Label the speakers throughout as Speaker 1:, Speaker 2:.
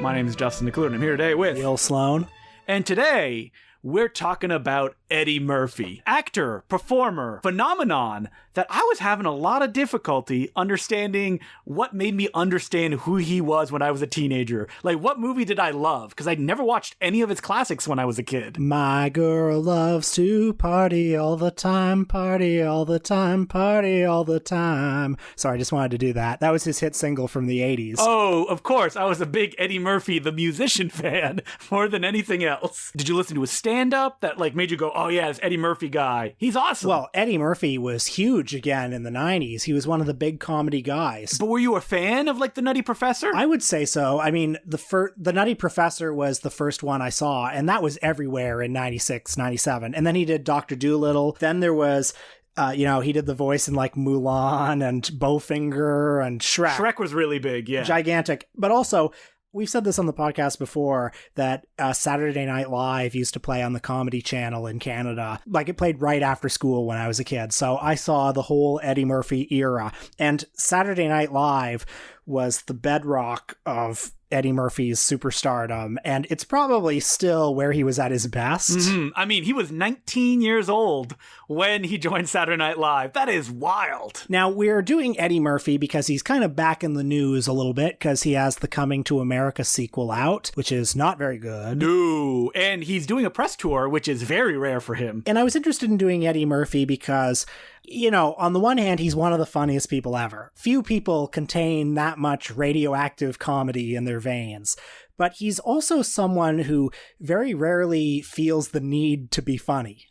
Speaker 1: My name is Justin McClure, and I'm here today with
Speaker 2: Will Sloan.
Speaker 1: And today, we're talking about Eddie Murphy, actor, performer, phenomenon that I was having a lot of difficulty understanding what made me understand who he was when I was a teenager. Like, what movie did I love? Because I never watched any of his classics when I was a kid.
Speaker 2: My girl loves to party all the time, party all the time, party all the time. Sorry, I just wanted to do that. That was his hit single from the 80s.
Speaker 1: Oh, of course. I was a big Eddie Murphy, the musician fan, more than anything else. Did you listen to his stand-up that made you go, oh yeah, this Eddie Murphy guy? He's awesome.
Speaker 2: Well, Eddie Murphy was huge again in the 90s. He was one of the big comedy guys.
Speaker 1: But were you a fan of the Nutty Professor?
Speaker 2: I would say so. I mean, the Nutty Professor was the first one I saw, and that was everywhere in 96, 97. And then he did Dr. Dolittle. Then there was... he did the voice in Mulan and Bowfinger and Shrek.
Speaker 1: Shrek was really big, yeah.
Speaker 2: Gigantic. But also, we've said this on the podcast before, that Saturday Night Live used to play on the Comedy Channel in Canada. It played right after school when I was a kid. So I saw the whole Eddie Murphy era. And Saturday Night Live was the bedrock of Eddie Murphy's superstardom, and it's probably still where he was at his best.
Speaker 1: Mm-hmm. I mean, he was 19 years old when he joined Saturday Night Live. That is wild.
Speaker 2: Now, we're doing Eddie Murphy because he's kind of back in the news a little bit because he has the Coming to America sequel out, which is not very good.
Speaker 1: No, and he's doing a press tour, which is very rare for him.
Speaker 2: And I was interested in doing Eddie Murphy because... on the one hand, he's one of the funniest people ever. Few people contain that much radioactive comedy in their veins. But he's also someone who very rarely feels the need to be funny.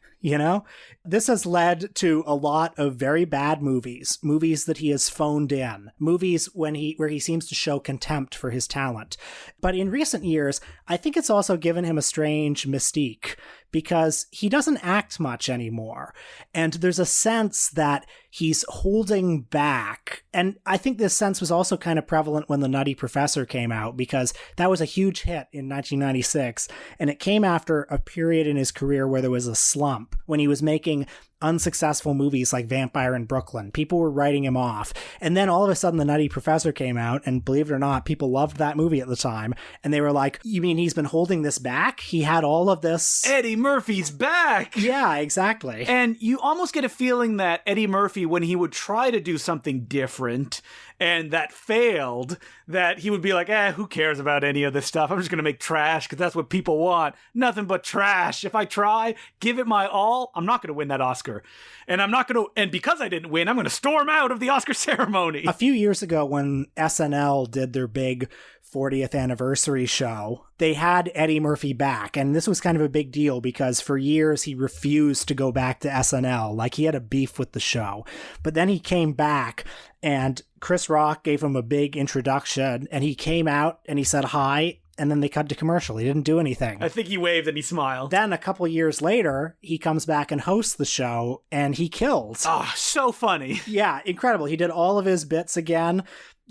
Speaker 2: This has led to a lot of very bad movies that he has phoned in, movies where he seems to show contempt for his talent. But in recent years, I think it's also given him a strange mystique because he doesn't act much anymore. And there's a sense that he's holding back. And I think this sense was also kind of prevalent when The Nutty Professor came out, because that was a huge hit in 1996. And it came after a period in his career where there was a slump, when he was making unsuccessful movies like Vampire in Brooklyn. People were writing him off. And then all of a sudden The Nutty Professor came out, and believe it or not, people loved that movie at the time. And they were like, you mean he's been holding this back? He had all of this...
Speaker 1: Eddie Murphy's back!
Speaker 2: Yeah, exactly.
Speaker 1: And you almost get a feeling that Eddie Murphy, when he would try to do something different and that failed, that he would be like, who cares about any of this stuff? I'm just going to make trash because that's what people want. Nothing but trash. If I try, give it my all, I'm not going to win that Oscar. And because I didn't win, I'm going to storm out of the Oscar ceremony.
Speaker 2: A few years ago, when SNL did their big 40th anniversary show, they had Eddie Murphy back. And this was kind of a big deal because for years he refused to go back to SNL. He had a beef with the show. But then he came back, and Chris Rock gave him a big introduction, and he came out and he said hi. And then they cut to commercial. He didn't do anything.
Speaker 1: I think he waved and he smiled.
Speaker 2: Then a couple years later, he comes back and hosts the show, and he kills.
Speaker 1: Oh, so funny.
Speaker 2: Yeah, incredible. He did all of his bits again,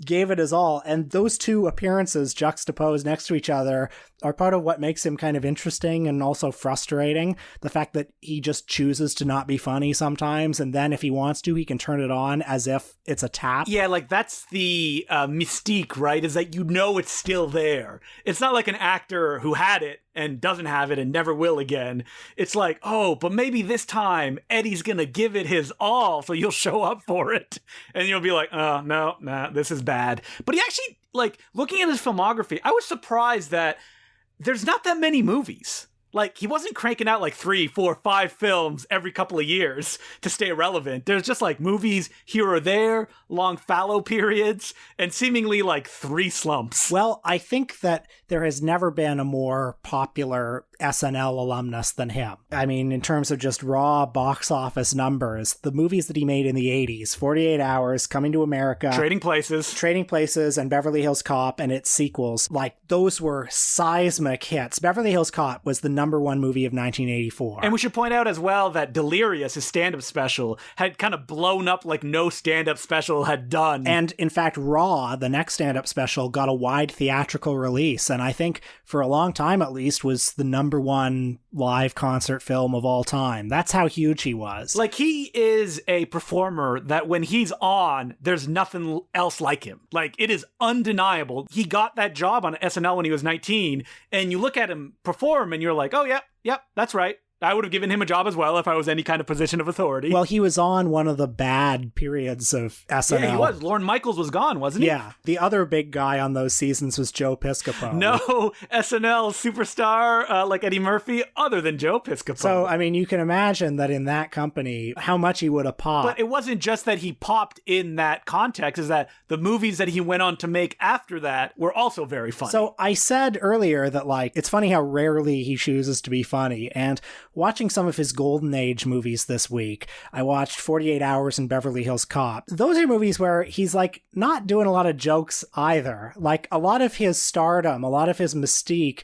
Speaker 2: gave it his all. And those two appearances juxtaposed next to each other are part of what makes him kind of interesting and also frustrating. The fact that he just chooses to not be funny sometimes, and then if he wants to, he can turn it on as if it's a tap.
Speaker 1: Yeah, that's the mystique, right? Is that it's still there. It's not like an actor who had it and doesn't have it and never will again. It's like, oh, but maybe this time Eddie's gonna give it his all, so you'll show up for it. And you'll be like, oh, no, nah, this is bad. But he actually, looking at his filmography, I was surprised that there's not that many movies. He wasn't cranking out 3, 4, 5 films every couple of years to stay relevant. There's just movies here or there, long fallow periods, and seemingly 3 slumps.
Speaker 2: Well, I think that there has never been a more popular SNL alumnus than him. I mean, in terms of just raw box office numbers, the movies that he made in the 80s, 48 Hours, Coming to America,
Speaker 1: Trading Places,
Speaker 2: and Beverly Hills Cop and its sequels, those were seismic hits. Beverly Hills Cop was the number one movie of 1984.
Speaker 1: And we should point out as well that Delirious, his stand-up special, had kind of blown up like no stand-up special had done.
Speaker 2: And in fact, Raw, the next stand-up special, got a wide theatrical release, and I think for a long time at least was the number #1 live concert film of all time. That's how huge he was.
Speaker 1: Like, he is a performer that when he's on, there's nothing else like him. Like, it is undeniable. He got that job on SNL when he was 19, and you look at him perform and you're like, oh, yep, that's right. I would have given him a job as well if I was any kind of position of authority.
Speaker 2: Well, he was on one of the bad periods of SNL.
Speaker 1: Yeah, he was. Lorne Michaels was gone, wasn't he?
Speaker 2: Yeah. The other big guy on those seasons was Joe Piscopo.
Speaker 1: No SNL superstar like Eddie Murphy other than Joe Piscopo.
Speaker 2: So, I mean, you can imagine that in that company, how much he would have popped.
Speaker 1: But it wasn't just that he popped in that context, is that the movies that he went on to make after that were also very funny.
Speaker 2: So I said earlier that, like, it's funny how rarely he chooses to be funny. And watching some of his Golden Age movies this week, I watched 48 Hours and Beverly Hills Cop. Those are movies where he's, like, not doing a lot of jokes either. Like, a lot of his stardom, a lot of his mystique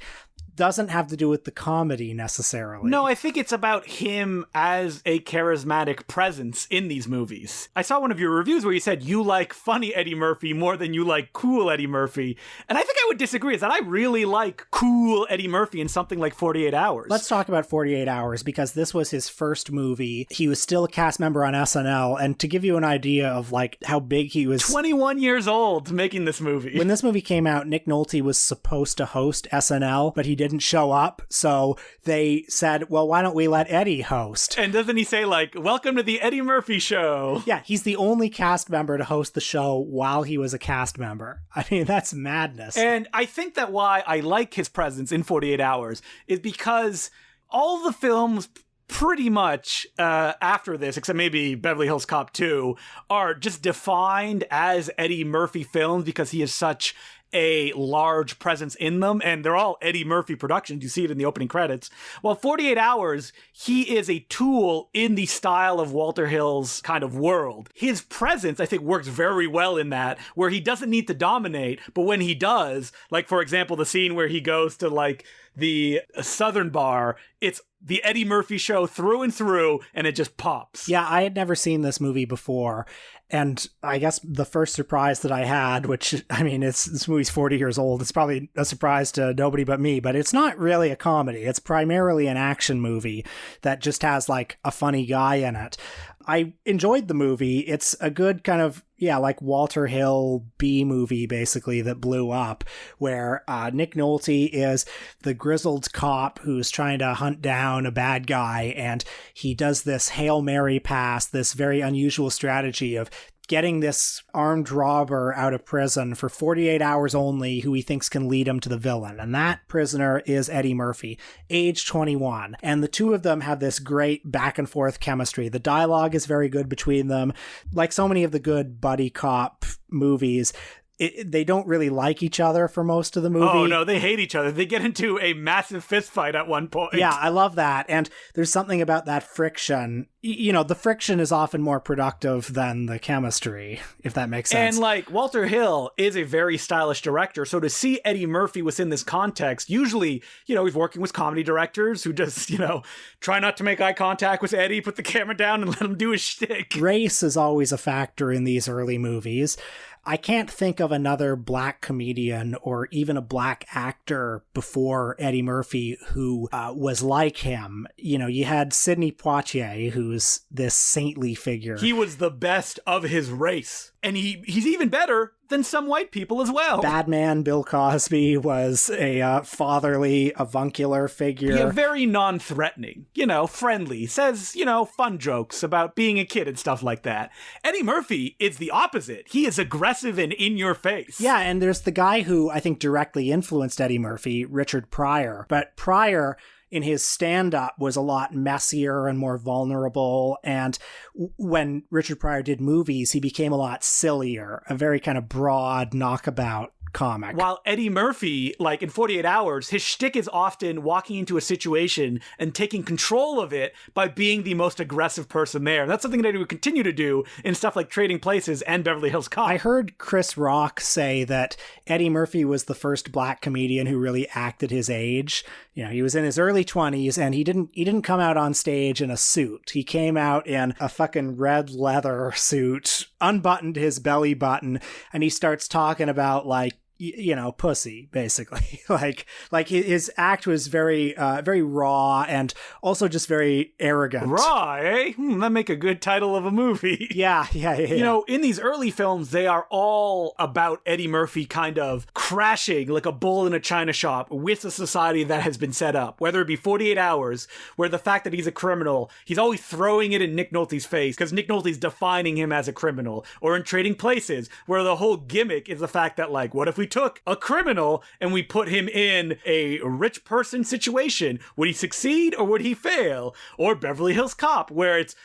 Speaker 2: doesn't have to do with the comedy necessarily.
Speaker 1: No, I think it's about him as a charismatic presence in these movies. I saw one of your reviews where you said you like funny Eddie Murphy more than you like cool Eddie Murphy. And I think I would disagree, is that I really like cool Eddie Murphy in something like 48 Hours.
Speaker 2: Let's talk about 48 Hours, because this was his first movie. He was still a cast member on SNL, and to give you an idea of, like, how big he was...
Speaker 1: 21 years old making this movie.
Speaker 2: When this movie came out, Nick Nolte was supposed to host SNL, but he didn't show up, so they said, well, why don't we let Eddie host?
Speaker 1: And doesn't he say, like, welcome to the Eddie Murphy Show?
Speaker 2: Yeah, he's the only cast member to host the show while he was a cast member. I mean, that's madness.
Speaker 1: And I think that why I like his presence in 48 Hours is because all the films pretty much after this, except maybe Beverly Hills Cop 2, are just defined as Eddie Murphy films because he is such a large presence in them, and they're all Eddie Murphy productions. You see it in the opening credits. Well, 48 Hours, he is a tool in the style of Walter Hill's kind of world. His presence, I think, works very well in that, where he doesn't need to dominate, but when he does, like, for example, the scene where he goes to, like, the Southern bar, it's the Eddie Murphy show through and through, and it just pops.
Speaker 2: Yeah, I had never seen this movie before, and I guess the first surprise that I had, which, I mean, this movie's 40 years old, it's probably a surprise to nobody but me, but it's not really a comedy. It's primarily an action movie that just has, like, a funny guy in it. I enjoyed the movie. It's a good kind of, yeah, like Walter Hill B movie, basically, that blew up, where Nick Nolte is the grizzled cop who's trying to hunt down a bad guy, and he does this Hail Mary pass, this very unusual strategy of getting this armed robber out of prison for 48 hours only, who he thinks can lead him to the villain. And that prisoner is Eddie Murphy, age 21. And the two of them have this great back and forth chemistry. The dialogue is very good between them. Like so many of the good buddy cop movies, they don't really like each other for most of the movie.
Speaker 1: Oh, no, they hate each other. They get into a massive fist fight at one point.
Speaker 2: Yeah, I love that. And there's something about that friction. You know, the friction is often more productive than the chemistry, if that makes sense.
Speaker 1: And, like, Walter Hill is a very stylish director, so to see Eddie Murphy within this context, usually, you know, he's working with comedy directors who just, you know, try not to make eye contact with Eddie, put the camera down and let him do his shtick.
Speaker 2: Race is always a factor in these early movies. I can't think of another black comedian or even a black actor before Eddie Murphy who was like him. You know, you had Sidney Poitier, who's this saintly figure.
Speaker 1: He was the best of his race. And he's even better than some white people as well.
Speaker 2: Batman Bill Cosby was a fatherly, avuncular figure.
Speaker 1: Yeah, very non-threatening, you know, friendly, says, you know, fun jokes about being a kid and stuff like that. Eddie Murphy is the opposite. He is aggressive and in your face.
Speaker 2: Yeah, and there's the guy who I think directly influenced Eddie Murphy, Richard Pryor. But Pryor, in his stand-up, was a lot messier and more vulnerable, and when Richard Pryor did movies, he became a lot sillier, a very kind of broad knockabout comic.
Speaker 1: While Eddie Murphy, like in 48 Hours, his shtick is often walking into a situation and taking control of it by being the most aggressive person there. That's something that he would continue to do in stuff like Trading Places and Beverly Hills Cop.
Speaker 2: I heard Chris Rock say that Eddie Murphy was the first black comedian who really acted his age. You know, he was in his early 20s, and he didn't come out on stage in a suit. He came out in a fucking red leather suit, unbuttoned his belly button, and he starts talking about, like, pussy, basically. like his act was very very raw and also just very arrogant.
Speaker 1: Raw, eh? That'd make a good title of a movie.
Speaker 2: Yeah.
Speaker 1: In these early films, they are all about Eddie Murphy kind of crashing like a bull in a china shop with a society that has been set up, whether it be 48 Hours, where the fact that he's a criminal, he's always throwing it in Nick Nolte's face because Nick Nolte's defining him as a criminal, or in Trading Places, where the whole gimmick is the fact that, like, what if we took a criminal and we put him in a rich person situation? Would he succeed or would he fail? Or Beverly Hills Cop, where it's,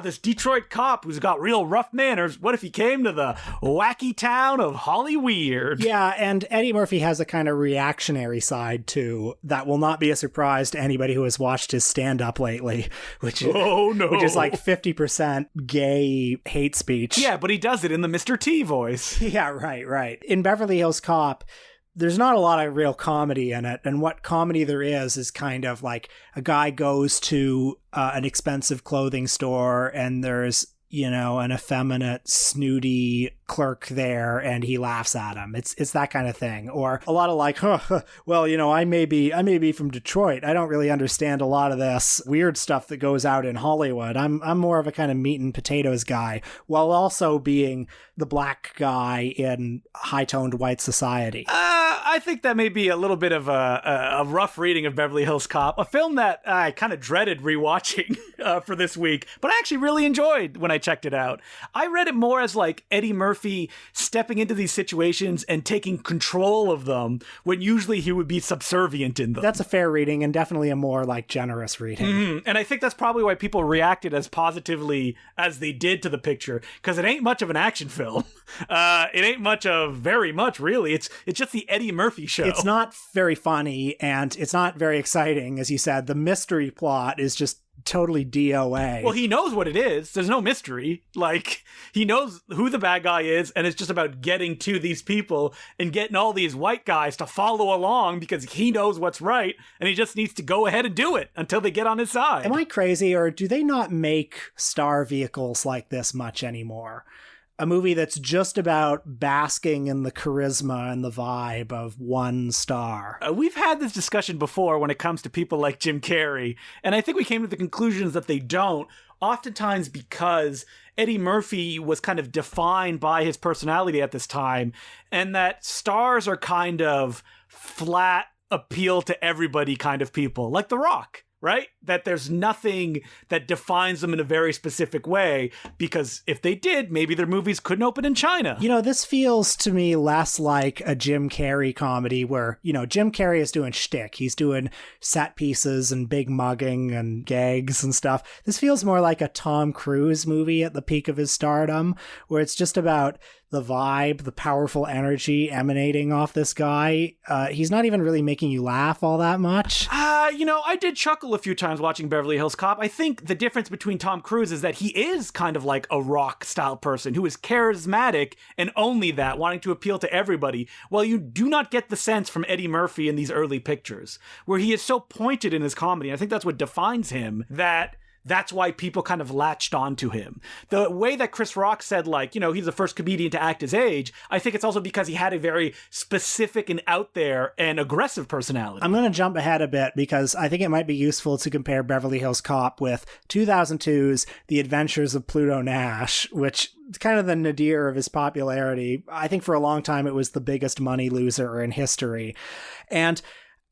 Speaker 1: this Detroit cop who's got real rough manners. What if he came to the wacky town of Hollyweird?
Speaker 2: Yeah, and Eddie Murphy has a kind of reactionary side, too, that will not be a surprise to anybody who has watched his stand-up lately, which is like 50% gay hate speech.
Speaker 1: Yeah, but he does it in the Mr. T voice.
Speaker 2: Yeah, right. In Beverly Hills Cop, there's not a lot of real comedy in it, and what comedy there is kind of like a guy goes to an expensive clothing store and there's an effeminate, snooty clerk there, and he laughs at him. It's that kind of thing. Or a lot of like, I may be from Detroit. I don't really understand a lot of this weird stuff that goes out in Hollywood. I'm more of a kind of meat and potatoes guy, while also being the black guy in high-toned white society.
Speaker 1: I think that may be a little bit of a rough reading of Beverly Hills Cop, a film that I kind of dreaded rewatching for this week, but I actually really enjoyed when I checked it out. I read it more as like Eddie Murphy stepping into these situations and taking control of them when usually he would be subservient in them.
Speaker 2: That's a fair reading, and definitely a more like generous reading.
Speaker 1: Mm-hmm. And I think that's probably why people reacted as positively as they did to the picture, because it ain't much of an action film. It ain't much of very much, really. It's just the Eddie Murphy show.
Speaker 2: It's not very funny, and it's not very exciting. As you said, the mystery plot is just totally DOA.
Speaker 1: Well, he knows what it is. There's no mystery. Like, he knows who the bad guy is, and it's just about getting to these people and getting all these white guys to follow along because he knows what's right, and he just needs to go ahead and do it until they get on his side.
Speaker 2: Am I crazy, or do they not make star vehicles like this much anymore? A movie that's just about basking in the charisma and the vibe of one star.
Speaker 1: We've had this discussion before when it comes to people like Jim Carrey, and I think we came to the conclusions that they don't, oftentimes because Eddie Murphy was kind of defined by his personality at this time, and that stars are kind of flat, appeal to everybody kind of people, like The Rock. Right? That there's nothing that defines them in a very specific way, because if they did, maybe their movies couldn't open in China.
Speaker 2: This feels to me less like a Jim Carrey comedy where, Jim Carrey is doing shtick. He's doing set pieces and big mugging and gags and stuff. This feels more like a Tom Cruise movie at the peak of his stardom, where it's just about the vibe, the powerful energy emanating off this guy. He's not even really making you laugh all that much.
Speaker 1: I did chuckle a few times watching Beverly Hills Cop. I think the difference between Tom Cruise is that he is kind of like a rock style person who is charismatic and only that, wanting to appeal to everybody, while you do not get the sense from Eddie Murphy in these early pictures, where he is so pointed in his comedy. I think that's what defines him, that's why people kind of latched onto him. The way that Chris Rock said, he's the first comedian to act his age, I think it's also because he had a very specific and out there and aggressive personality.
Speaker 2: I'm going to jump ahead a bit because I think it might be useful to compare Beverly Hills Cop with 2002's The Adventures of Pluto Nash, which is kind of the nadir of his popularity. I think for a long time it was the biggest money loser in history. And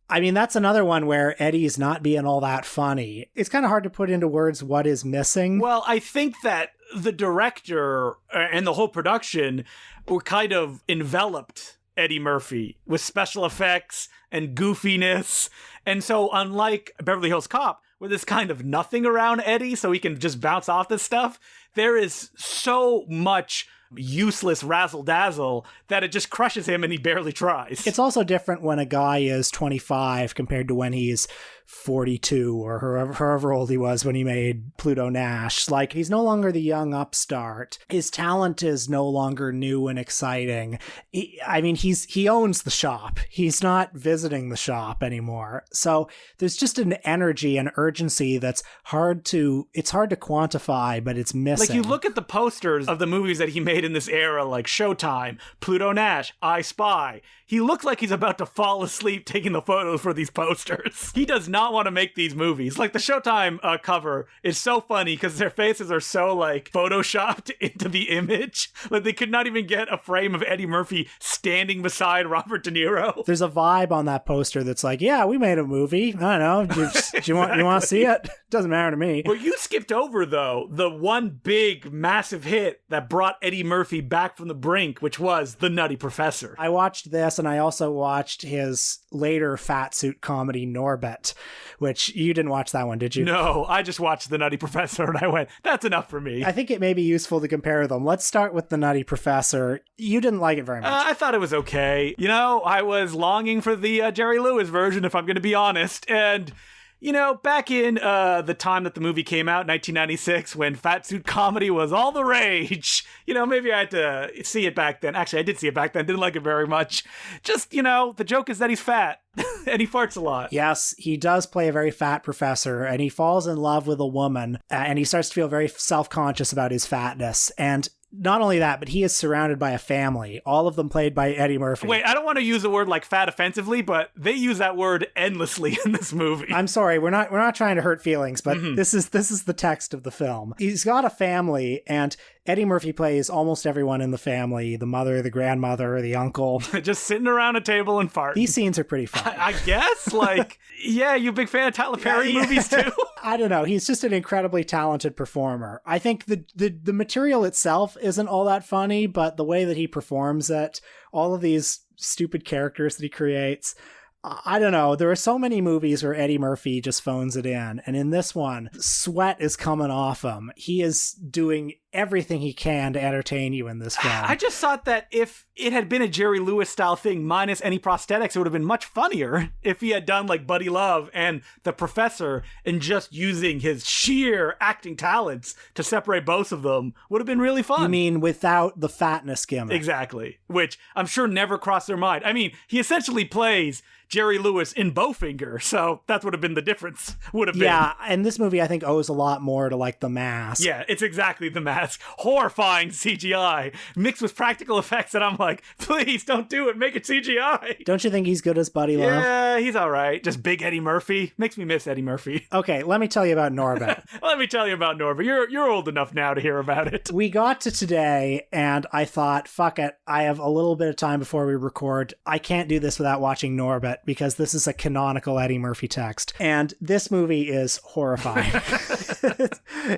Speaker 2: I mean, that's another one where Eddie's not being all that funny. It's kind of hard to put into words what is missing.
Speaker 1: Well, I think that the director and the whole production were kind of enveloped Eddie Murphy with special effects and goofiness. And so unlike Beverly Hills Cop, where there's kind of nothing around Eddie so he can just bounce off this stuff, there is so much useless razzle-dazzle that it just crushes him and he barely tries.
Speaker 2: It's also different when a guy is 25 compared to when he's 42 or however old he was when he made Pluto Nash. Like, he's no longer the young upstart. His talent is no longer new and exciting. He owns the shop. He's not visiting the shop anymore. So there's just an energy and urgency that's hard to quantify, but it's missing.
Speaker 1: Like, you look at the posters of the movies that he made in this era, like Showtime, Pluto Nash, I Spy. He looks like he's about to fall asleep taking the photos for these posters. He does not want to make these movies. Like, the Showtime cover is so funny because their faces are so, like, photoshopped into the image. Like, they could not even get a frame of Eddie Murphy standing beside Robert De Niro.
Speaker 2: There's a vibe on that poster that's like, yeah, we made a movie. I don't know. Do you want to see it? Doesn't matter to me.
Speaker 1: Well, you skipped over, though, the one big, massive hit that brought Eddie Murphy back from the brink, which was The Nutty Professor.
Speaker 2: I watched this, and I also watched his later fat suit comedy, Norbit, which you didn't watch that one, did you?
Speaker 1: No, I just watched The Nutty Professor, and I went, that's enough for me.
Speaker 2: I think it may be useful to compare them. Let's start with The Nutty Professor. You didn't like it very much.
Speaker 1: I thought it was okay. You know, I was longing for the Jerry Lewis version, if I'm going to be honest, and... You know, back in the time that the movie came out, 1996, when fat suit comedy was all the rage, you know, maybe I had to see it back then. Actually, I did see it back then. Didn't like it very much. Just, you know, the joke is that he's fat and he farts a lot.
Speaker 2: Yes, he does play a very fat professor, and he falls in love with a woman, and he starts to feel very self-conscious about his fatness. And not only that, but he is surrounded by a family, all of them played by Eddie Murphy.
Speaker 1: Wait, I don't want to use the word like fat offensively, but they use that word endlessly in this movie.
Speaker 2: I'm sorry, we're not trying to hurt feelings, but this is the text of the film. He's got a family, and Eddie Murphy plays almost everyone in the family, the mother, the grandmother, the uncle.
Speaker 1: Just sitting around a table and farting.
Speaker 2: These scenes are pretty fun.
Speaker 1: I guess, like, yeah, you a big fan of Tyler Perry movies too?
Speaker 2: I don't know. He's just an incredibly talented performer. I think the material itself isn't all that funny, but the way that he performs it, all of these stupid characters that he creates, I don't know. There are so many movies where Eddie Murphy just phones it in. And in this one, sweat is coming off him. He is doing everything he can to entertain you in this film.
Speaker 1: I just thought that if it had been a Jerry Lewis style thing minus any prosthetics, it would have been much funnier if he had done like Buddy Love and The Professor and just using his sheer acting talents to separate both of them would have been really fun.
Speaker 2: You mean without the fatness gimmick?
Speaker 1: Exactly. Which I'm sure never crossed their mind. I mean, he essentially plays Jerry Lewis in Bowfinger, so that would have been the difference. Would have been.
Speaker 2: Yeah, and this movie I think owes a lot more to like The Mask.
Speaker 1: Yeah, it's exactly The Mask. Horrifying CGI mixed with practical effects, and I'm like, please don't do it. Make it CGI.
Speaker 2: Don't you think he's good as Buddy Love?
Speaker 1: Yeah, he's all right. Just big Eddie Murphy makes me miss Eddie Murphy.
Speaker 2: Okay, let me tell you about Norbit.
Speaker 1: Let me tell you about Norbit. You're old enough now to hear about it.
Speaker 2: We got to today, and I thought, fuck it. I have a little bit of time before we record. I can't do this without watching Norbit because this is a canonical Eddie Murphy text, and this movie is horrifying.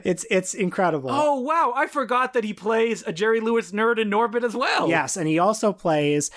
Speaker 2: It's incredible.
Speaker 1: Oh wow, I forgot that he plays a Jerry Lewis nerd in Norbit as well.
Speaker 2: Yes, and he also plays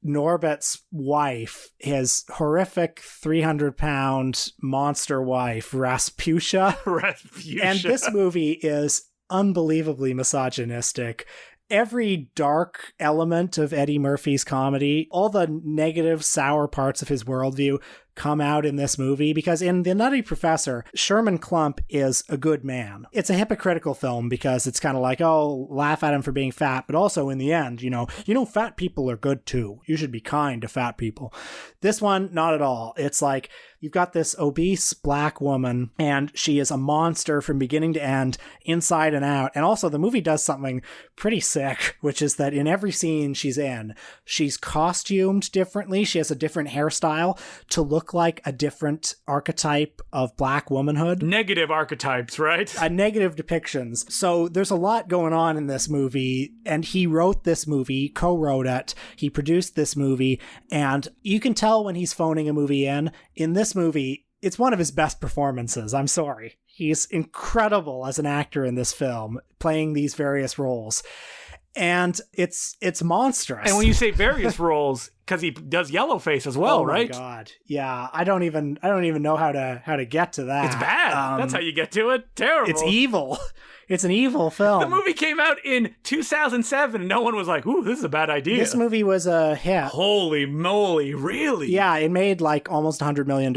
Speaker 2: Norbit's wife, his horrific 300-pound monster wife, Rasputia.
Speaker 1: Rasputia.
Speaker 2: And this movie is unbelievably misogynistic. Every dark element of Eddie Murphy's comedy, all the negative, sour parts of his worldview come out in this movie, because in The Nutty Professor, Sherman Klump is a good man. It's a hypocritical film because it's kind of like, oh, laugh at him for being fat, but also in the end, you know, fat people are good too. You should be kind to fat people. This one, not at all. It's like, you've got this obese black woman, and she is a monster from beginning to end, inside and out. And also, the movie does something pretty sick, which is that in every scene she's in, she's costumed differently. She has a different hairstyle to look like a different archetype of black womanhood.
Speaker 1: Negative archetypes, right?
Speaker 2: Negative depictions. So there's a lot going on in this movie, and he wrote this movie, co-wrote it, he produced this movie, and you can tell when he's phoning a movie in. In this movie, it's one of his best performances. I'm sorry. He's incredible as an actor in this film, playing these various roles. And it's monstrous.
Speaker 1: And when you say various roles, because he does Yellowface as well, right?
Speaker 2: Oh my god. Yeah, I don't even know how to get to that.
Speaker 1: It's bad. That's how you get to it. Terrible.
Speaker 2: It's evil. It's an evil film.
Speaker 1: The movie came out in 2007 and no one was like, ooh, this is a bad idea.
Speaker 2: This movie was a hit.
Speaker 1: Holy moly, really?
Speaker 2: Yeah, it made like almost $100 million.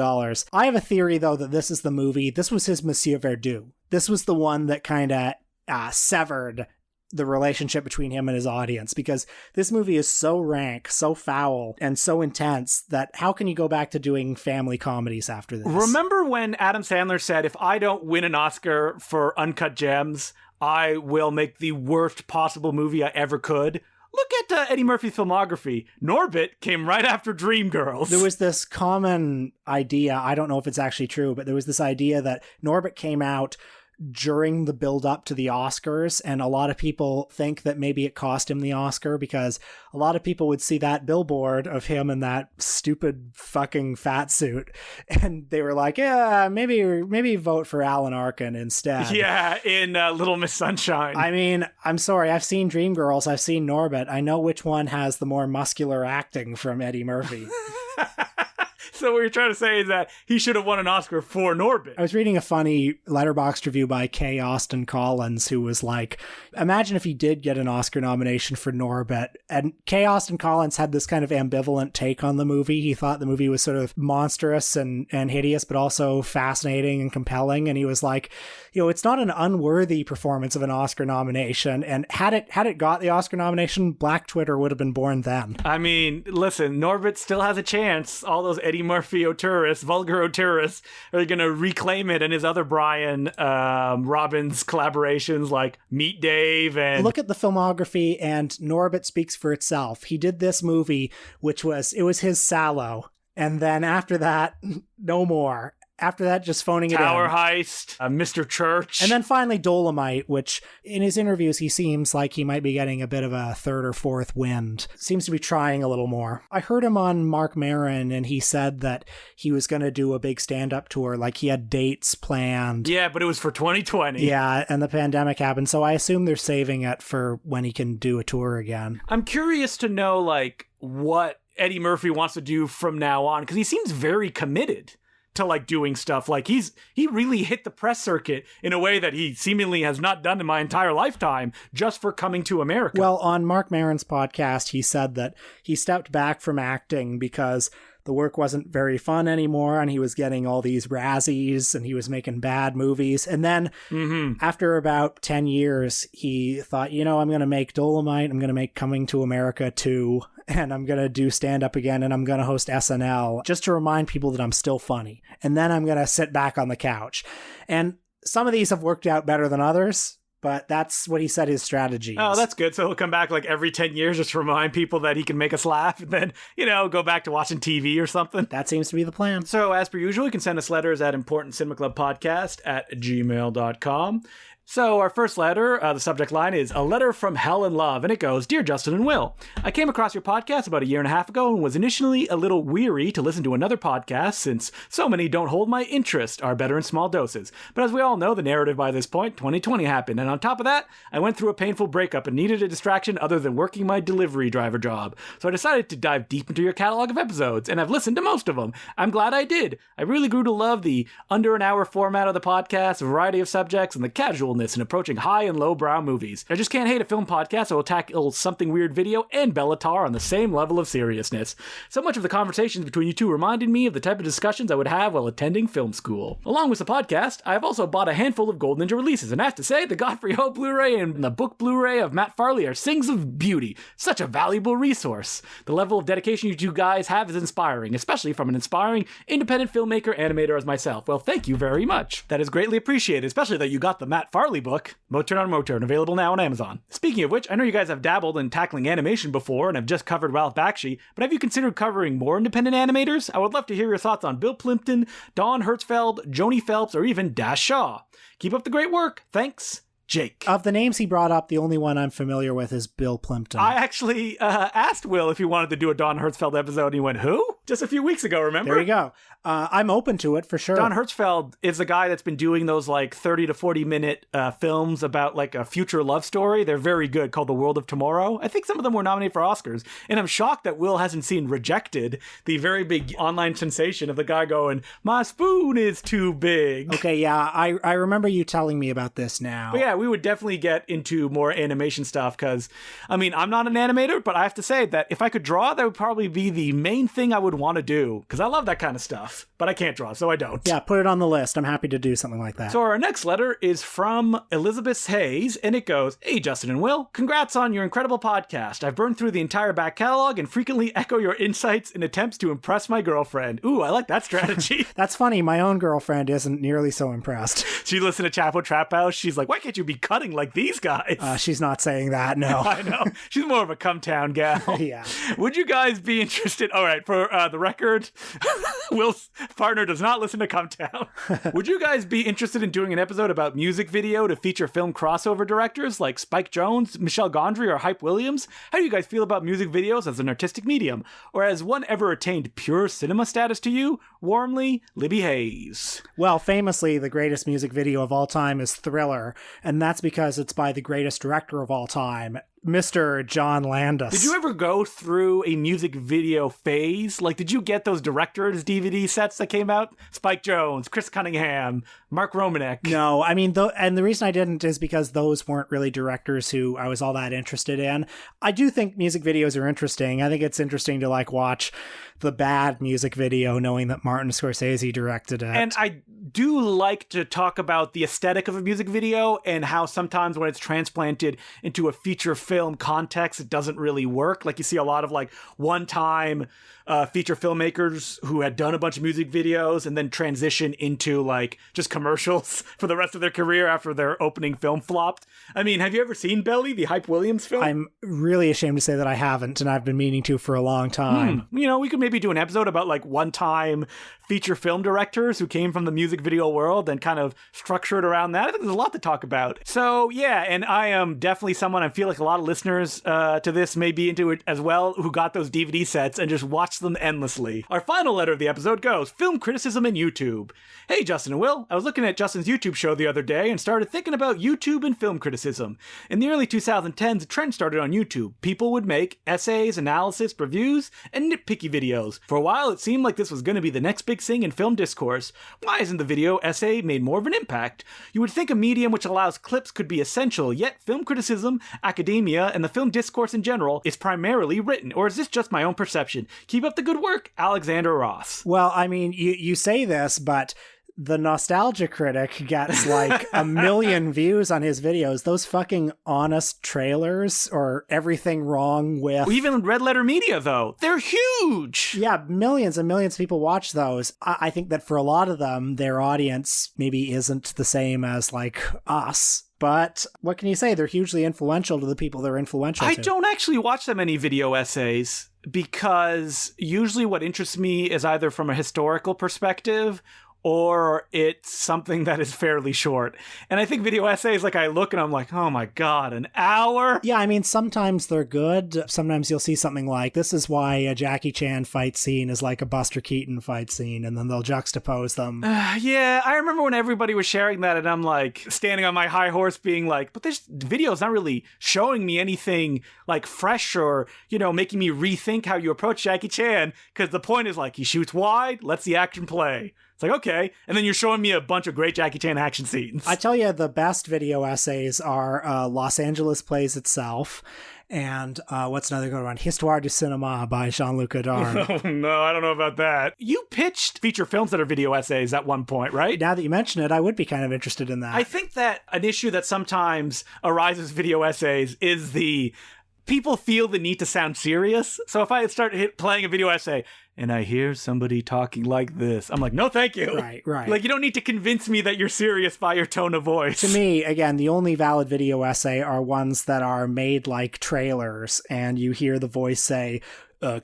Speaker 2: I have a theory, though, that this is the movie. This was his Monsieur Verdoux. This was the one that kind of severed the relationship between him and his audience, because this movie is so rank, so foul, and so intense that how can you go back to doing family comedies after this?
Speaker 1: Remember when Adam Sandler said, if I don't win an Oscar for Uncut Gems, I will make the worst possible movie I ever could? Look at Eddie Murphy's filmography. Norbit came right after Dreamgirls.
Speaker 2: There was this common idea, I don't know if it's actually true, but there was this idea that Norbit came out during the build-up to the Oscars, and a lot of people think that maybe it cost him the Oscar because a lot of people would see that billboard of him in that stupid fucking fat suit, and they were like, yeah, maybe vote for Alan Arkin instead.
Speaker 1: Yeah, in Little Miss Sunshine.
Speaker 2: I mean, I'm sorry, I've seen Dreamgirls, I've seen Norbit, I know which one has the more muscular acting from Eddie Murphy.
Speaker 1: So what you're trying to say is that he should have won an Oscar for Norbit.
Speaker 2: I was reading a funny Letterboxd review by K. Austin Collins, who was like, imagine if he did get an Oscar nomination for Norbit. And K. Austin Collins had this kind of ambivalent take on the movie. He thought the movie was sort of monstrous and hideous, but also fascinating and compelling. And he was like, it's not an unworthy performance of an Oscar nomination. And had it got the Oscar nomination, Black Twitter would have been born then.
Speaker 1: I mean, listen, Norbit still has a chance. All those Eddie Murphy tourists, vulgar tourists, are going to reclaim it, and his other Brian Robbins collaborations like Meet Dave and...
Speaker 2: Look at the filmography, and Norbit speaks for itself. He did this movie, which was his Sallow, and then after that, no more. After that, just phoning it in.
Speaker 1: Tower Heist, Mr. Church.
Speaker 2: And then finally Dolomite, which in his interviews, he seems like he might be getting a bit of a third or fourth wind. Seems to be trying a little more. I heard him on Mark Maron, and he said that he was going to do a big stand-up tour. Like, he had dates planned.
Speaker 1: Yeah, but it was for 2020.
Speaker 2: Yeah, and the pandemic happened, so I assume they're saving it for when he can do a tour again.
Speaker 1: I'm curious to know, like, what Eddie Murphy wants to do from now on, because he seems very committed to like doing stuff. Like he really hit the press circuit in a way that he seemingly has not done in my entire lifetime just for Coming to America.
Speaker 2: Well, on Mark Maron's podcast, he said that he stepped back from acting because the work wasn't very fun anymore, and he was getting all these Razzies, and he was making bad movies. And then after about 10 years, he thought, I'm going to make Dolomite, I'm going to make Coming to America 2, and I'm going to do stand-up again, and I'm going to host SNL, just to remind people that I'm still funny. And then I'm going to sit back on the couch. And some of these have worked out better than others, but that's what he said his strategy is.
Speaker 1: Oh, that's good. So he'll come back like every 10 years just to remind people that he can make us laugh and then, go back to watching TV or something.
Speaker 2: That seems to be the plan.
Speaker 1: So as per usual, you can send us letters at importantcinemaclubpodcast@gmail.com. So our first letter, the subject line is A Letter from Hell and Love, and it goes, Dear Justin and Will, I came across your podcast about a year and a half ago and was initially a little weary to listen to another podcast since so many don't hold my interest, are better in small doses. But as we all know, the narrative by this point, 2020 happened, and on top of that, I went through a painful breakup and needed a distraction other than working my delivery driver job. So I decided to dive deep into your catalog of episodes, and I've listened to most of them. I'm glad I did. I really grew to love the under an hour format of the podcast, a variety of subjects, and the casualness in approaching high and low brow movies. I just can't hate a film podcast that will tackle Something Weird Video and Bellatar on the same level of seriousness. So much of the conversations between you two reminded me of the type of discussions I would have while attending film school. Along with the podcast, I have also bought a handful of Gold Ninja releases, and I have to say, the Godfrey Ho Blu-ray and the book Blu-ray of Matt Farley are things of beauty. Such a valuable resource. The level of dedication you two guys have is inspiring, especially from an inspiring independent filmmaker animator as myself. Well, thank you very much. That is greatly appreciated, especially that you got the Matt Farley book, Moturn on Moturn, available now on Amazon. Speaking of which, I know you guys have dabbled in tackling animation before and have just covered Ralph Bakshi, but have you considered covering more independent animators? I would love to hear your thoughts on Bill Plimpton, Don Hertzfeld, Joni Phelps, or even Dash Shaw. Keep up the great work. Thanks, Jake.
Speaker 2: Of the names he brought up, the only one I'm familiar with is Bill Plimpton.
Speaker 1: I actually asked Will if he wanted to do a Don Hertzfeld episode, and he went, who? Just a few weeks ago, remember?
Speaker 2: There you go. I'm open to it for sure.
Speaker 1: Don Hertzfeld is the guy that's been doing those like 30 to 40 minute films about like a future love story. They're very good, called The World of Tomorrow. I think some of them were nominated for Oscars. And I'm shocked that Will hasn't seen Rejected, the very big online sensation of the guy going, my spoon is too big.
Speaker 2: Okay, yeah, I remember you telling me about this now.
Speaker 1: But yeah, we would definitely get into more animation stuff because, I mean, I'm not an animator, but I have to say that if I could draw, that would probably be the main thing I would want to do because I love that kind of stuff. But I can't draw, so I don't.
Speaker 2: Yeah, put it on the list. I'm happy to do something like that.
Speaker 1: So our next letter is from Elizabeth Hayes, and it goes, Hey, Justin and Will, congrats on your incredible podcast. I've burned through the entire back catalog and frequently echo your insights in attempts to impress my girlfriend. Ooh, I like that strategy.
Speaker 2: That's funny. My own girlfriend isn't nearly so impressed.
Speaker 1: She listened to Chapo Trap House. She's like, why can't you be cutting like these guys?
Speaker 2: She's not saying that, no.
Speaker 1: I know. She's more of a come-town gal.
Speaker 2: Yeah.
Speaker 1: Would you guys be interested? All right, for the record, Will's partner does not listen to Come Town. Would you guys be interested in doing an episode about music video to feature film crossover directors like Spike Jonze, Michelle Gondry, or Hype Williams? How do you guys feel about music videos as an artistic medium? Or has one ever attained pure cinema status to you? Warmly, Libby Hayes.
Speaker 2: Well, famously, the greatest music video of all time is Thriller, and that's because it's by the greatest director of all time, Mr. John Landis.
Speaker 1: Did you ever go through a music video phase? Like, did you get those directors' DVD sets that came out? Spike Jonze, Chris Cunningham, Mark Romanek.
Speaker 2: No, I mean, and the reason I didn't is because those weren't really directors who I was all that interested in. I do think music videos are interesting. I think it's interesting to, like, watch the bad music video knowing that Martin Scorsese directed it.
Speaker 1: And I do like to talk about the aesthetic of a music video and how sometimes when it's transplanted into a feature film context, it doesn't really work. Like you see a lot of like one-time feature filmmakers who had done a bunch of music videos and then transition into like just commercials for the rest of their career after their opening film flopped. I mean, have you ever seen Belly, the Hype Williams film?
Speaker 2: I'm really ashamed to say that I haven't, and I've been meaning to for a long time.
Speaker 1: You know, we could maybe do an episode about like one-time feature film directors who came from the music video world and kind of structure it around that. I think there's a lot to talk about. So yeah, and I am definitely someone, I feel like a lot of listeners to this may be into it as well, who got those DVD sets and just watched them endlessly. Our final letter of the episode goes, Film Criticism and YouTube. Hey, Justin and Will. I was looking at Justin's YouTube show the other day and started thinking about YouTube and film criticism. In the early 2010s, a trend started on YouTube. People would make essays, analysis, reviews, and nitpicky videos. For a while, it seemed like this was going to be the next big thing in film discourse. Why isn't the video essay made more of an impact? You would think a medium which allows clips could be essential, yet film criticism, academia, and the film discourse in general is primarily written. Or is this just my own perception? Keep up the good work, Alexander Ross.
Speaker 2: Well, I mean, you say this, but the Nostalgia Critic gets like 1 million views on his videos. Those fucking honest trailers or everything wrong with...
Speaker 1: Well, even Red Letter Media, though, they're huge!
Speaker 2: Yeah, millions and millions of people watch those. I think that for a lot of them, their audience maybe isn't the same as like us. But what can you say? They're hugely influential to the people they're influential to.
Speaker 1: I don't actually watch that many video essays because usually what interests me is either from a historical perspective or it's something that is fairly short. And I think video essays, like I look and I'm like, oh my God, an hour?
Speaker 2: Yeah, I mean, sometimes they're good. Sometimes you'll see something like, this is why a Jackie Chan fight scene is like a Buster Keaton fight scene, and then they'll juxtapose them.
Speaker 1: Yeah, I remember when everybody was sharing that and I'm like standing on my high horse being like, but this video's not really showing me anything like fresh or, you know, making me rethink how you approach Jackie Chan, because the point is like, he shoots wide, lets the action play. It's like, okay. And then you're showing me a bunch of great Jackie Chan action scenes.
Speaker 2: I tell you, the best video essays are Los Angeles Plays Itself and what's another good one? Histoire du Cinéma by Jean-Luc Godard.
Speaker 1: Oh, no, I don't know about that. You pitched feature films that are video essays at one point, right?
Speaker 2: Now that you mention it, I would be kind of interested in that.
Speaker 1: I think that an issue that sometimes arises with video essays is the... people feel the need to sound serious. So if I start playing a video essay and I hear somebody talking like this, I'm like, no, thank you.
Speaker 2: Right.
Speaker 1: Like, you don't need to convince me that you're serious by your tone of voice.
Speaker 2: To me, again, the only valid video essay are ones that are made like trailers, and you hear the voice say,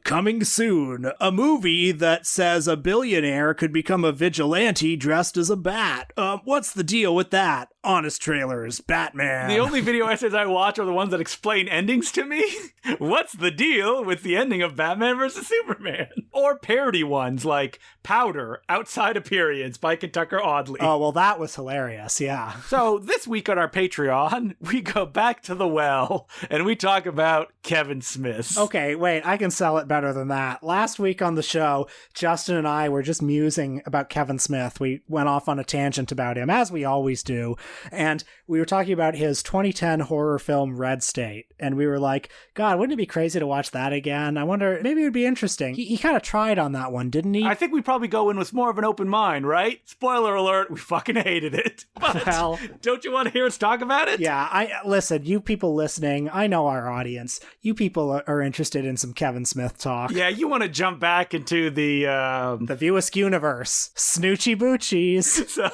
Speaker 2: coming soon, a movie that says a billionaire could become a vigilante dressed as a bat. What's the deal with that? Honest Trailers, Batman.
Speaker 1: The only video essays I watch are the ones that explain endings to me. What's the deal with the ending of Batman vs. Superman? Or parody ones like Powder, Outside of Periods by Kentucker Audley.
Speaker 2: Oh, well, that was hilarious, yeah.
Speaker 1: So this week on our Patreon, we go back to the well and we talk about Kevin Smith.
Speaker 2: Okay, wait, I can sell it better than that. Last week on the show, Justin and I were just musing about Kevin Smith. We went off on a tangent about him, as we always do. And we were talking about his 2010 horror film Red State. And we were like, God, wouldn't it be crazy to watch that again? I wonder, maybe it would be interesting. He kind of tried on that one, didn't he?
Speaker 1: I think we probably go in with more of an open mind, right? Spoiler alert, we fucking hated it. But
Speaker 2: well,
Speaker 1: don't you want to hear us talk about it?
Speaker 2: Yeah, listen, you people listening, I know our audience. You people are interested in some Kevin Smith talk.
Speaker 1: Yeah, you want to jump back into the
Speaker 2: View Askew universe. Snoochie Boochies.
Speaker 1: So,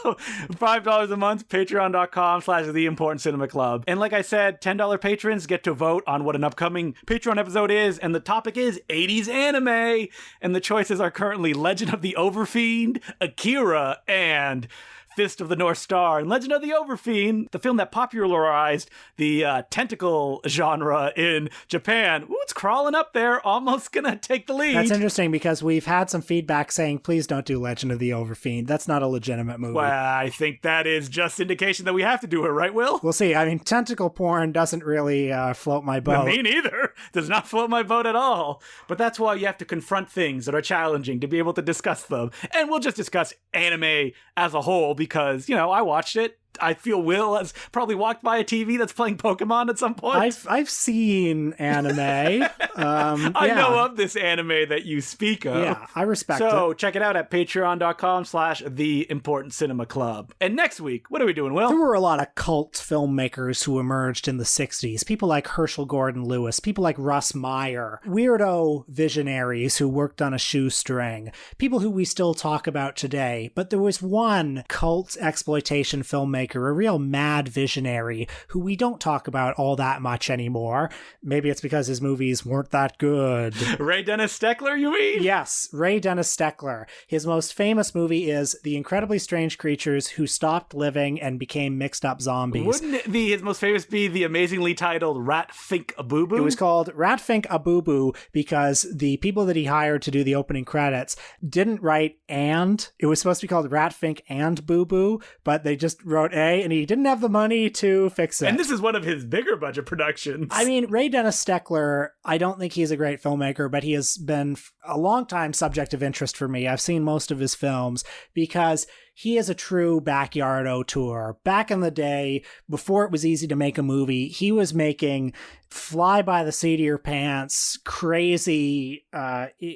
Speaker 1: $5 a month, patreon.com/The Important Cinema Club. And like I said, $10 patrons get to vote on what an upcoming Patreon episode is, and the topic is 80s anime. And the choices are currently Legend of the Overfiend, Akira, and Fist of the North Star. And Legend of the Overfiend, the film that popularized the tentacle genre in Japan. Ooh, it's crawling up there, almost gonna take the lead.
Speaker 2: That's interesting because we've had some feedback saying, please don't do Legend of the Overfiend. That's not a legitimate movie.
Speaker 1: Well, I think that is just indication that we have to do it, right, Will?
Speaker 2: We'll see. I mean, tentacle porn doesn't really float my boat.
Speaker 1: Me neither. Does not float my boat at all. But that's why you have to confront things that are challenging to be able to discuss them. And we'll just discuss anime as a whole because, you know, I watched it. I feel Will has probably walked by a TV that's playing Pokemon at some point.
Speaker 2: I've seen anime.
Speaker 1: I know of this anime that you speak of.
Speaker 2: Yeah, I respect it.
Speaker 1: So check it out at patreon.com/The Important Cinema Club. And next week, what are we doing, Will?
Speaker 2: There were a lot of cult filmmakers who emerged in the 60s. People like Herschel Gordon Lewis, people like Russ Meyer, weirdo visionaries who worked on a shoestring, people who we still talk about today. But there was one cult exploitation filmmaker, a real mad visionary who we don't talk about all that much anymore. Maybe it's because his movies weren't that good.
Speaker 1: Ray Dennis Steckler, you mean?
Speaker 2: Yes, Ray Dennis Steckler. His most famous movie is The Incredibly Strange Creatures Who Stopped Living and Became Mixed Up Zombies.
Speaker 1: Wouldn't his most famous be the amazingly titled Rat Fink a Boo Boo?
Speaker 2: It was called Rat Fink a Boo Boo because the people that he hired to do the opening credits didn't write and. It was supposed to be called Rat Fink and Boo Boo, but they just wrote A, and he didn't have the money to fix it.
Speaker 1: And this is one of his bigger budget productions.
Speaker 2: I mean, Ray Dennis Steckler, I don't think he's a great filmmaker, but he has been a long time subject of interest for me. I've seen most of his films because he is a true backyard auteur. Back in the day, before it was easy to make a movie, he was making fly by the seat of your pants, crazy,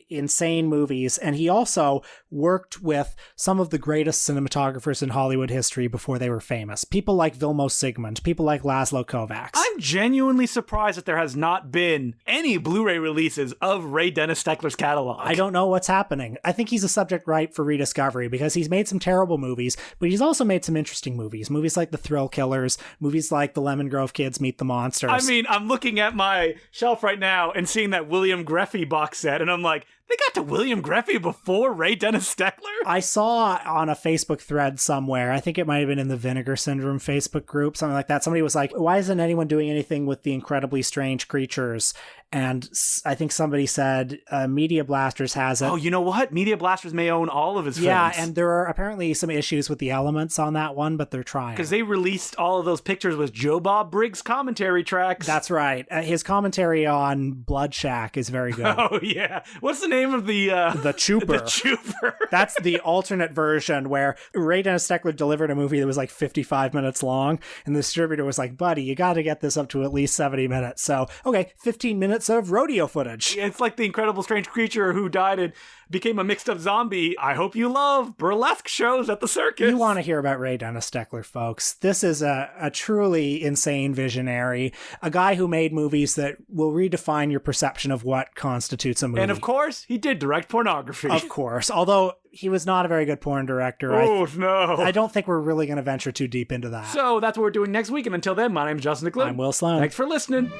Speaker 2: insane movies. And he also worked with some of the greatest cinematographers in Hollywood history before they were famous. People like Vilmos Zsigmond, people like Laszlo Kovacs.
Speaker 1: I'm genuinely surprised that there has not been any Blu-ray releases of Ray Dennis Steckler's catalog.
Speaker 2: I don't know what's happening. I think he's a subject ripe for rediscovery because he's made some terrible movies, but he's also made some interesting movies. Movies like The Thrill Killers, movies like The Lemon Grove Kids Meet the Monsters.
Speaker 1: I mean, I'm looking at my shelf right now and seeing that William Greffy box set, and I'm like, they got to William Greffy before Ray Dennis Steckler?
Speaker 2: I saw on a Facebook thread somewhere, I think it might have been in the Vinegar Syndrome Facebook group, something like that. Somebody was like, why isn't anyone doing anything with The Incredibly Strange Creatures? And I think somebody said Media Blasters has it.
Speaker 1: Oh, you know what? Media Blasters may own all of his films.
Speaker 2: Yeah, and there are apparently some issues with the elements on that one, but they're trying.
Speaker 1: Because they released all of those pictures with Joe Bob Briggs commentary tracks.
Speaker 2: That's right. His commentary on Blood Shack is very good.
Speaker 1: Oh, yeah. What's the name of the
Speaker 2: Chooper.
Speaker 1: The Chooper.
Speaker 2: That's the alternate version where Ray Dennis Steckler delivered a movie that was like 55 minutes long, and the distributor was like, buddy, you got to get this up to at least 70 minutes. So, okay, 15 minutes of rodeo footage.
Speaker 1: It's like the incredible strange creature who died and became a mixed up zombie. I hope you love burlesque shows at the circus.
Speaker 2: You want to hear about Ray Dennis Steckler, folks. This is a truly insane visionary, a guy who made movies that will redefine your perception of what constitutes a movie.
Speaker 1: And of course, he did direct pornography.
Speaker 2: Of course, although he was not a very good porn director.
Speaker 1: Oh, no.
Speaker 2: I don't think we're really going to venture too deep into that.
Speaker 1: So that's what we're doing next week. And until then, my name's Justin DeClue.
Speaker 2: I'm Will Sloan.
Speaker 1: Thanks for listening.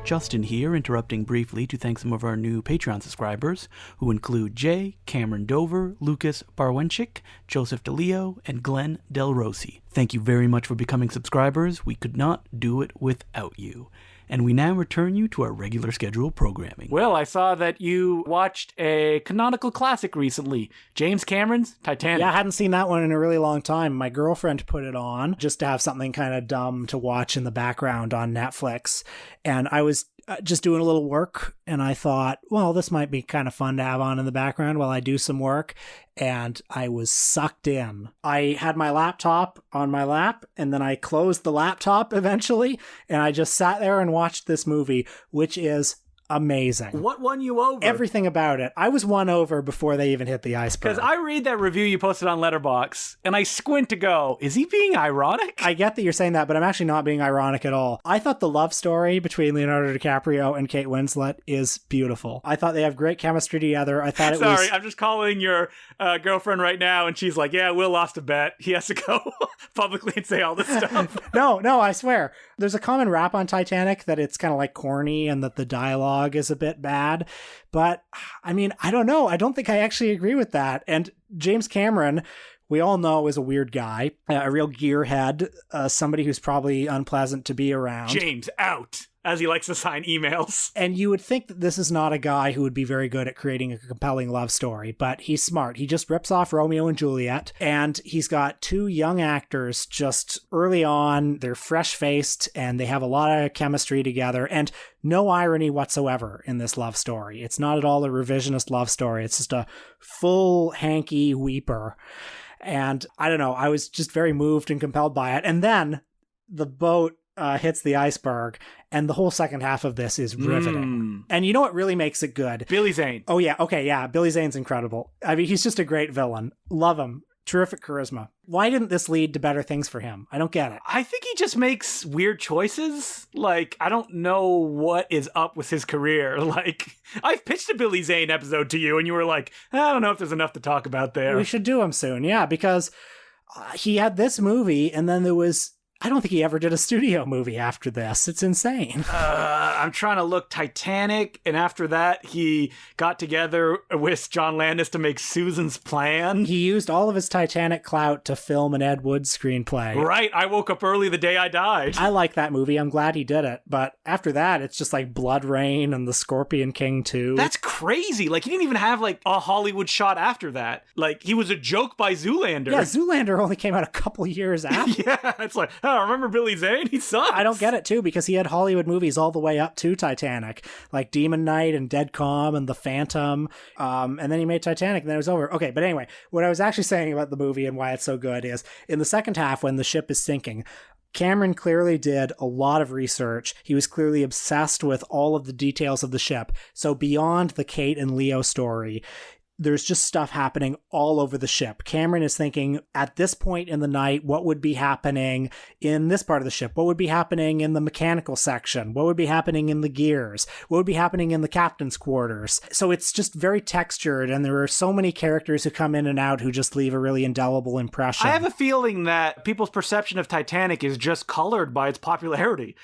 Speaker 1: Justin here, interrupting briefly to thank some of our new Patreon subscribers, who include Jay, Cameron Dover, Lucas Barwenchik, Joseph DeLeo, and Glenn Del Rossi. Thank you very much for becoming subscribers. We could not do it without you. And we now return you to our regular scheduled programming. Well, I saw that you watched a canonical classic recently, James Cameron's Titanic.
Speaker 2: Yeah, I hadn't seen that one in a really long time. My girlfriend put it on just to have something kind of dumb to watch in the background on Netflix. And I was just doing a little work, and I thought, well, this might be kind of fun to have on in the background while I do some work. And I was sucked in. I had my laptop on my lap, and then I closed the laptop eventually, and I just sat there and watched this movie, which is amazing.
Speaker 1: What won you over?
Speaker 2: Everything about it. I was won over before they even hit the iceberg.
Speaker 1: Because I read that review you posted on Letterboxd, and I squint to go, is he being ironic?
Speaker 2: I get that you're saying that, but I'm actually not being ironic at all. I thought the love story between Leonardo DiCaprio and Kate Winslet is beautiful. I thought they have great chemistry together. I thought
Speaker 1: Sorry, I'm just calling your girlfriend right now, and she's like, yeah, Will lost a bet. He has to go publicly and say all this stuff.
Speaker 2: No, I swear. There's a common rap on Titanic that it's kind of like corny and that the dialogue is a bit bad. But, I mean, I don't know. I don't think I actually agree with that. And James Cameron, we all know, is a weird guy, a real gearhead, somebody who's probably unpleasant to be around.
Speaker 1: James, out, as he likes to sign emails.
Speaker 2: And you would think that this is not a guy who would be very good at creating a compelling love story, but he's smart. He just rips off Romeo and Juliet, and he's got two young actors just early on. They're fresh-faced, and they have a lot of chemistry together, and no irony whatsoever in this love story. It's not at all a revisionist love story. It's just a full hanky weeper. And I don't know, I was just very moved and compelled by it. And then the boat hits the iceberg, and the whole second half of this is riveting. And you know what really makes it good?
Speaker 1: Billy Zane.
Speaker 2: Oh, yeah. Okay, yeah. Billy Zane's incredible. I mean, he's just a great villain. Love him. Terrific charisma. Why didn't this lead to better things for him? I don't get it.
Speaker 1: I think he just makes weird choices. Like, I don't know what is up with his career. Like, I've pitched a Billy Zane episode to you, and you were like, I don't know if there's enough to talk about there.
Speaker 2: We should do him soon, yeah, because he had this movie, and then there was... I don't think he ever did a studio movie after this. It's insane.
Speaker 1: I'm trying to look. Titanic, and after that, he got together with John Landis to make Susan's Plan.
Speaker 2: He used all of his Titanic clout to film an Ed Wood screenplay.
Speaker 1: Right. I Woke Up Early the Day I Died.
Speaker 2: I like that movie. I'm glad he did it. But after that, it's just like Blood Rain and The Scorpion King 2.
Speaker 1: That's crazy. Like, he didn't even have, like, a Hollywood shot after that. Like, he was a joke by Zoolander.
Speaker 2: Yeah, Zoolander only came out a couple years after.
Speaker 1: Yeah, it's like, oh, remember Billy Zane? He sucks.
Speaker 2: I don't get it, too, because he had Hollywood movies all the way up to Titanic, like Demon Knight and Dead Calm and The Phantom, and then he made Titanic, and then it was over. Okay, but anyway, what I was actually saying about the movie and why it's so good is, in the second half, when the ship is sinking, Cameron clearly did a lot of research. He was clearly obsessed with all of the details of the ship. So beyond the Kate and Leo story, there's just stuff happening all over the ship. Cameron is thinking, at this point in the night, what would be happening in this part of the ship? What would be happening in the mechanical section? What would be happening in the gears? What would be happening in the captain's quarters? So it's just very textured, and there are so many characters who come in and out who just leave a really indelible impression.
Speaker 1: I have a feeling that people's perception of Titanic is just colored by its popularity.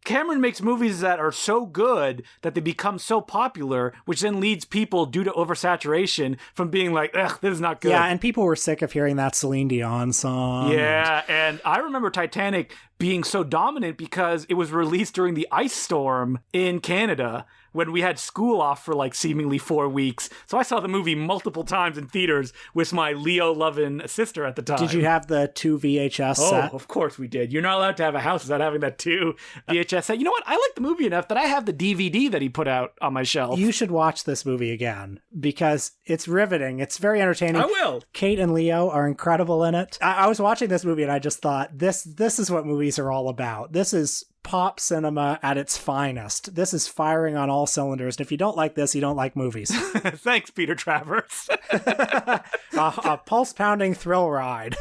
Speaker 1: Cameron makes movies that are so good that they become so popular, which then leads people, due to oversaturation, from being like, ugh, this is not good.
Speaker 2: Yeah, and people were sick of hearing that Celine Dion song.
Speaker 1: Yeah, and I remember Titanic being so dominant because it was released during the ice storm in Canada, when we had school off for like seemingly 4 weeks. So I saw the movie multiple times in theaters with my Leo-loving sister at the time.
Speaker 2: Did you have the 2 VHS set?
Speaker 1: Oh, of course we did. You're not allowed to have a house without having that 2 VHS set. You know what? I like the movie enough that I have the DVD that he put out on my shelf.
Speaker 2: You should watch this movie again, because it's riveting. It's very entertaining.
Speaker 1: I will.
Speaker 2: Kate and Leo are incredible in it. I was watching this movie and I just thought, this is what movies are all about. This is pop cinema at its finest. This is firing on all cylinders. And if you don't like this, you don't like movies.
Speaker 1: Thanks, Peter Travers.
Speaker 2: A pulse-pounding thrill ride.